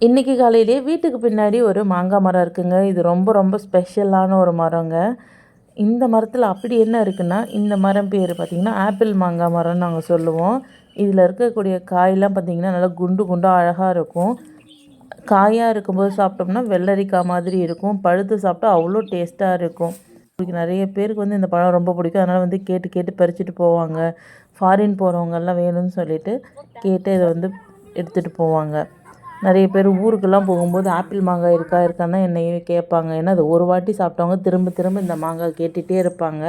இன்றைக்கி காலையிலேயே வீட்டுக்கு பின்னாடி ஒரு மாங்காய் மரம் இருக்குங்க. இது ரொம்ப ரொம்ப ஸ்பெஷலான ஒரு மரங்க. இந்த மரத்தில் அப்படி என்ன இருக்குன்னா, இந்த மரம் பேர் பார்த்திங்கன்னா ஆப்பிள் மாங்காய் மரம்னு நாங்கள் சொல்லுவோம். இதில் இருக்கக்கூடிய காயெல்லாம் பார்த்திங்கன்னா நல்லா குண்டு குண்டாக அழகாக இருக்கும். காயாக இருக்கும்போது சாப்பிட்டோம்னா வெள்ளரிக்காய் மாதிரி இருக்கும். பழுத்து சாப்பிட்டா அவ்வளோ டேஸ்ட்டாக இருக்கும். நிறைய பேருக்கு வந்து இந்த பழம் ரொம்ப பிடிக்கும். அதனால் வந்து கேட்டு கேட்டு பறிச்சுட்டு போவாங்க. ஃபாரின் போகிறவங்கெல்லாம் வேணும்னு சொல்லிட்டு கேட்டு இதை வந்து எடுத்துகிட்டு போவாங்க. நிறைய பேர் ஊருக்கெல்லாம் போகும்போது ஆப்பிள் மாங்காய் இருக்கான்னு என்னையே கேட்பாங்க. ஏன்னா அது ஒரு வாட்டி சாப்பிட்டவங்க திரும்ப திரும்ப இந்த மாங்காய் கேட்டுகிட்டே இருப்பாங்க.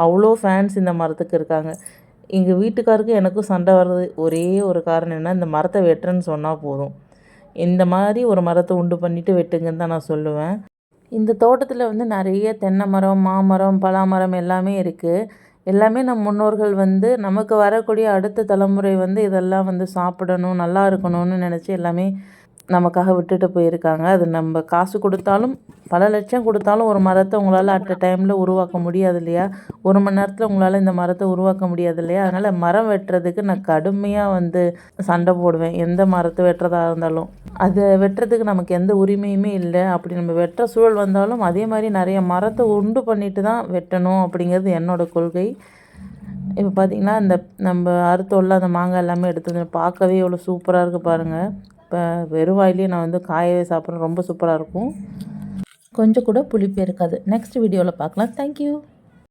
அவ்வளோ ஃபேன்ஸ் இந்த மரத்துக்கு இருக்காங்க. எங்கள் வீட்டுக்காருக்கு எனக்கும் சண்டை வர்றது ஒரே ஒரு காரணம் என்ன, இந்த மரத்தை வெட்டுறேன்னு சொன்னால் போதும். இந்த மாதிரி ஒரு மரத்தை உண்டு பண்ணிவிட்டு வெட்டுங்கன்னு தான் நான் சொல்லுவேன். இந்த தோட்டத்தில் வந்து நிறைய தென்னை மரம், மாமரம், பலாமரம் எல்லாமே இருக்குது. எல்லாமே நம் முன்னோர்கள் வந்து நமக்கு வரக்கூடிய அடுத்த தலைமுறை வந்து இதெல்லாம் வந்து சாப்பிடணும், நல்லா இருக்கணும்னு நினச்சி எல்லாமே நமக்காக விட்டுட்டு போயிருக்காங்க. அது நம்ம காசு கொடுத்தாலும், பல லட்சம் கொடுத்தாலும் ஒரு மரத்தை உங்களால் அட் அ டைமில் உருவாக்க முடியாது இல்லையா? 1 மணி நேரத்தில் உங்களால் இந்த மரத்தை உருவாக்க முடியாது இல்லையா? அதனால் மரம் வெட்டுறதுக்கு நான் கடுமையாக வந்து சண்டை போடுவேன். எந்த மரத்தை வெட்டுறதா இருந்தாலும். அதை வெட்டுறதுக்கு நமக்கு எந்த உரிமையுமே இல்லை. அப்படி நம்ம வெட்டுற சூழல் வந்தாலும் அதே மாதிரி நிறைய மரத்தை உண்டு பண்ணிட்டு தான் வெட்டணும் அப்படிங்கிறது என்னோடய கொள்கை. இப்போ பார்த்திங்கன்னா இந்த நம்ம அறுத்தோல்ல அந்த மாங்காய் எல்லாமே எடுத்து வந்து பார்க்கவே எவ்வளோ சூப்பராக இருக்குது பாருங்கள். இப்போ வெறும் வாயிலேயே நான் வந்து காயவே சாப்பிட்றேன். ரொம்ப சூப்பராக இருக்கும். கொஞ்சம் கூட புளிப்பே இருக்காது. நெக்ஸ்ட் வீடியோவில் பார்க்கலாம். தேங்க்யூ.